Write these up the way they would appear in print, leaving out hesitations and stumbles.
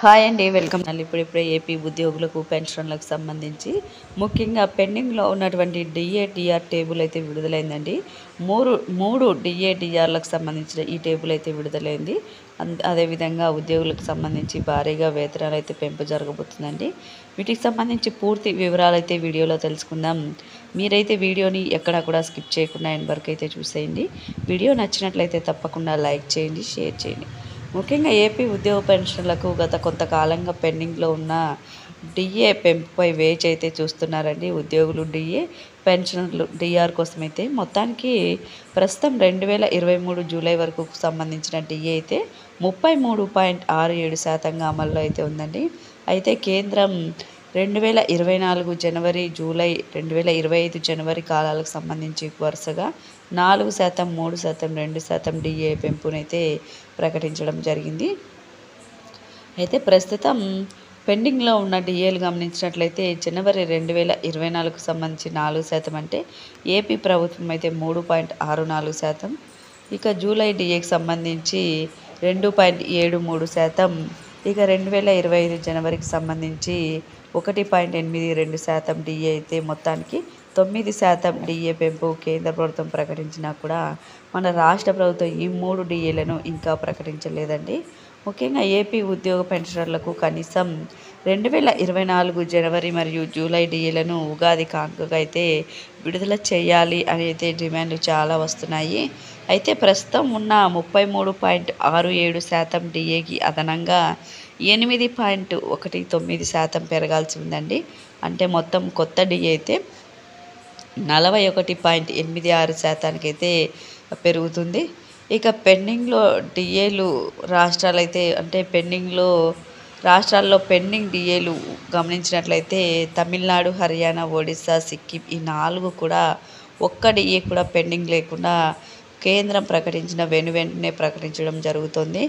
Hi అండి, welcome. ఇప్పుడిప్పుడే AP ఉద్యోగులకు పెన్షన్లకు సంబంధించి ముఖ్యంగా పెండింగ్లో ఉన్నటువంటి డిఏడిఆర్ టేబుల్ అయితే విడుదలైందండి. మూడు మూడు డిఏడిఆర్లకు సంబంధించిన ఈ టేబుల్ అయితే విడుదలైంది. అదేవిధంగా ఉద్యోగులకు సంబంధించి భారీగా వేతనాలు అయితే పెంపు జరగబోతుందండి. వీటికి సంబంధించి పూర్తి వివరాలు అయితే వీడియోలో తెలుసుకుందాం. మీరైతే వీడియోని ఎక్కడా కూడా స్కిప్ చేయకుండా ఎండ్ వరకు అయితే చూసేయండి. వీడియో నచ్చినట్లయితే తప్పకుండా లైక్ చేయండి, షేర్ చేయండి. ముఖ్యంగా ఏపీ ఉద్యోగ పెన్షన్లకు గత కొంతకాలంగా పెండింగ్లో ఉన్న డిఏ పెంపుపై వేచి అయితే చూస్తున్నారండి ఉద్యోగులు. డిఏ పెన్షన్లు డిఆర్ కోసం అయితే మొత్తానికి ప్రస్తుతం 2023 జూలై వరకు సంబంధించిన డిఏ అయితే 33.67% అమల్లో అయితే ఉందండి. అయితే కేంద్రం 2024 జనవరి, జూలై, 2025 జనవరి కాలాలకు సంబంధించి వరుసగా 4%, 3%, 2% డిఏ పెంపునైతే ప్రకటించడం జరిగింది. అయితే ప్రస్తుతం పెండింగ్లో ఉన్న డిఏలు గమనించినట్లయితే జనవరి 2024కు సంబంధించి 4% అంటే ఏపీ ప్రభుత్వం అయితే 3.64%, ఇక జూలై డిఏకి సంబంధించి 2.73%, ఇక 2025 జనవరికి సంబంధించి 1.82% డిఏ అయితే మొత్తానికి 9% డిఏ పెంపు కేంద్ర ప్రభుత్వం ప్రకటించినా కూడా మన రాష్ట్ర ప్రభుత్వం ఈ 3 డిఏలను ఇంకా ప్రకటించలేదండి. ముఖ్యంగా ఏపీ ఉద్యోగ పెన్షనర్లకు కనీసం 2024 జనవరి మరియు జూలై డిఏలను ఉగాది కానుకగా అయితే విడుదల చేయాలి అని అయితే డిమాండ్లు చాలా వస్తున్నాయి. అయితే ప్రస్తుతం ఉన్న 33.67% డిఏకి అదనంగా 8.19% పెరగాల్సి ఉందండి. అంటే మొత్తం కొత్త డిఏ అయితే 41.86% అయితే పెరుగుతుంది. ఇక పెండింగ్లో డిఏలు రాష్ట్రాలైతే అంటే రాష్ట్రాల్లో పెండింగ్ డిఏలు గమనించినట్లయితే తమిళనాడు, హర్యానా, ఒడిశా, సిక్కిం ఈ 4 కూడా ఒక్క డిఏ కూడా పెండింగ్ లేకుండా కేంద్రం ప్రకటించిన వెంటనే ప్రకటించడం జరుగుతుంది.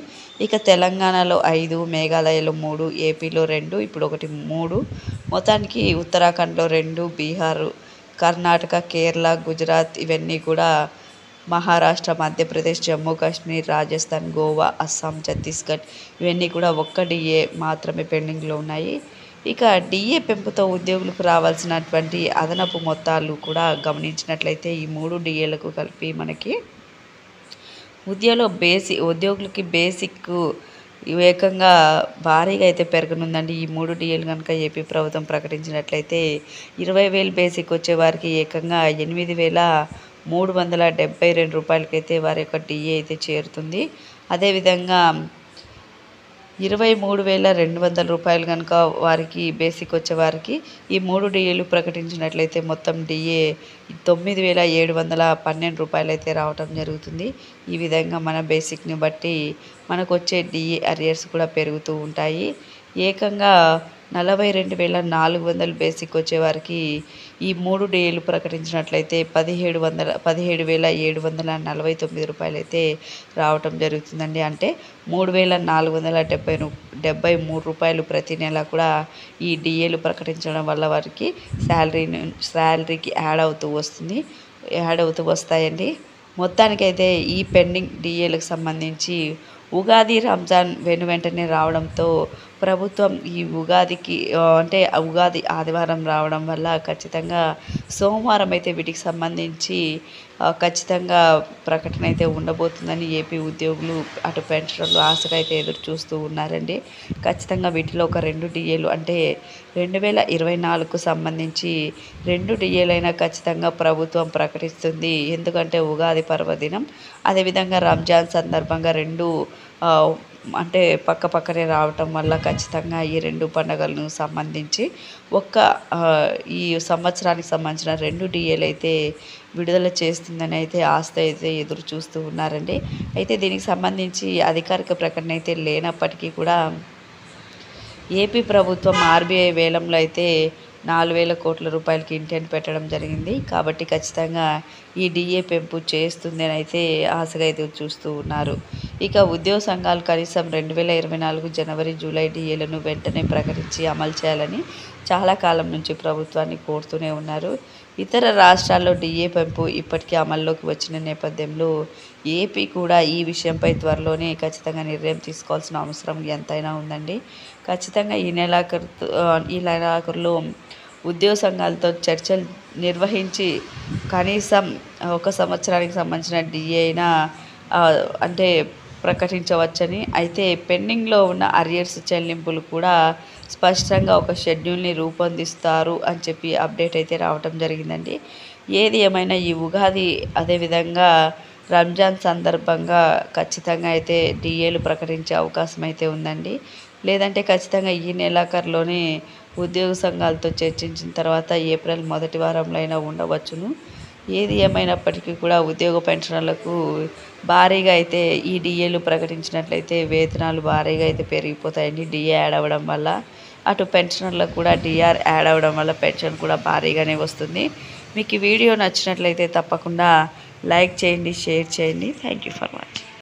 ఇక తెలంగాణలో 5, మేఘాలయలో 3, ఏపీలో 2, ఇప్పుడు ఒకటి 3, మొత్తానికి ఉత్తరాఖండ్లో 2, బీహార్, కర్ణాటక, కేరళ, గుజరాత్ ఇవన్నీ కూడా, మహారాష్ట్ర, మధ్యప్రదేశ్, జమ్మూ కాశ్మీర్, రాజస్థాన్, గోవా, అస్సాం, ఛత్తీస్గఢ్ ఇవన్నీ కూడా ఒక్క డిఏ మాత్రమే పెండింగ్లో ఉన్నాయి. ఇక డిఏ పెంపుతో ఉద్యోగులకు రావాల్సినటువంటి అదనపు మొత్తాలు కూడా గమనించినట్లయితే ఈ 3 డిఏలకు కలిపి మనకి ఉద్యోగులకి బేసిక్ ఏకంగా భారీగా అయితే పెరగనుందండి. ఈ 3 డిఏలు కనుక ఏపీ ప్రభుత్వం ప్రకటించినట్లయితే 20,000 బేసిక్ వచ్చే వారికి ఏకంగా 8,372 రూపాయలకైతే వారి యొక్క డిఏ అయితే చేరుతుంది. అదేవిధంగా 23,200 రూపాయలు కనుక వారికి బేసిక్ వచ్చే వారికి ఈ 3 డిఏలు ప్రకటించినట్లయితే మొత్తం డిఏ 9,712 రూపాయలు అయితే రావటం జరుగుతుంది. ఈ విధంగా మన బేసిక్ని బట్టి మనకు వచ్చే డిఏ అరియర్స్ కూడా పెరుగుతూ ఉంటాయి. ఏకంగా 42,400 బేసిక్ వచ్చేవారికి ఈ 3 డిఏలు ప్రకటించినట్లయితే 17,749 రూపాయలు అయితే రావటం జరుగుతుందండి. అంటే 3,473 రూపాయలు ప్రతి నెల కూడా ఈ డిఏలు ప్రకటించడం వల్ల వారికి శాలరీకి యాడ్ అవుతూ వస్తాయండి. మొత్తానికైతే ఈ పెండింగ్ డిఏలకు సంబంధించి ఉగాది, రంజాన్ వెంటనే రావడంతో ప్రభుత్వం ఈ ఉగాది ఆదివారం రావడం వల్ల ఖచ్చితంగా సోమవారం అయితే వీటికి సంబంధించి ఖచ్చితంగా ప్రకటన అయితే ఉండబోతుందని ఏపీ ఉద్యోగులు అటు పెన్షనర్లు ఆశగా అయితే ఎదురు చూస్తూ ఉన్నారండి. ఖచ్చితంగా వీటిలో ఒక 2 డిఏలు అంటే 2024కు సంబంధించి 2 డిఏలైనా ఖచ్చితంగా ప్రభుత్వం ప్రకటిస్తుంది. ఎందుకంటే ఉగాది పర్వదినం, అదేవిధంగా రంజాన్ సందర్భంగా 2 అంటే పక్కనే రావటం వల్ల ఖచ్చితంగా ఈ 2 పండుగలను సంబంధించి ఈ సంవత్సరానికి సంబంధించిన 2 డిఏలు అయితే విడుదల చేస్తుందని అయితే ఆశతో అయితే ఎదురు చూస్తూ ఉన్నారండి. అయితే దీనికి సంబంధించి అధికారిక ప్రకటన అయితే లేనప్పటికీ కూడా ఏపీ ప్రభుత్వం ఆర్బీఐ వేలంలో అయితే 4,000 కోట్ల రూపాయలకి ఇంటెంట్ పెట్టడం జరిగింది. కాబట్టి ఖచ్చితంగా ఈ డిఏ పెంపు చేస్తుందని అయితే ఆశగా ఎదురు చూస్తూ ఉన్నారు. ఇక ఉద్యోగ సంఘాలు కనీసం 2024 జనవరి, జూలై డిఏలను వెంటనే ప్రకటించి అమలు చేయాలని చాలా కాలం నుంచి ప్రభుత్వాన్ని కోరుతూనే ఉన్నారు. ఇతర రాష్ట్రాల్లో డిఏ పెంపు ఇప్పటికే అమల్లోకి వచ్చిన నేపథ్యంలో ఏపీ కూడా ఈ విషయంపై త్వరలోనే ఖచ్చితంగా నిర్ణయం తీసుకోవాల్సిన అవసరం ఎంతైనా ఉందండి. ఖచ్చితంగా ఈ నెలాఖరులో ఉద్యోగ సంఘాలతో చర్చలు నిర్వహించి కనీసం ఒక సంవత్సరానికి సంబంధించిన డిఏ అయినా అంటే ప్రకటించవచ్చని, అయితే పెండింగ్లో ఉన్న అరియర్స్ చెల్లింపులు కూడా స్పష్టంగా ఒక షెడ్యూల్ని రూపొందిస్తారు అని చెప్పి అప్డేట్ అయితే రావటం జరిగిందండి. ఏది ఏమైనా ఈ ఉగాది అదేవిధంగా రంజాన్ సందర్భంగా ఖచ్చితంగా అయితే డిఏలు ప్రకటించే అవకాశం అయితే ఉందండి. లేదంటే ఖచ్చితంగా ఈ నెలాఖరులోనే ఉద్యోగ సంఘాలతో చర్చించిన తర్వాత ఏప్రిల్ మొదటి వారంలో అయినా ఉండవచ్చును. ఏది ఏమైనప్పటికీ కూడా ఉద్యోగ పెన్షనర్లకు భారీగా అయితే ఈ డిఏలు ప్రకటించినట్లయితే వేతనాలు భారీగా అయితే పెరిగిపోతాయండి. డిఏ యాడ్ అవ్వడం వల్ల అటు పెన్షనర్లకు కూడా డిఆర్ యాడ్ అవ్వడం వల్ల పెన్షన్ కూడా భారీగానే వస్తుంది. మీకు ఈ వీడియో నచ్చినట్లయితే తప్పకుండా లైక్ చేయండి, షేర్ చేయండి. Thank you for watching.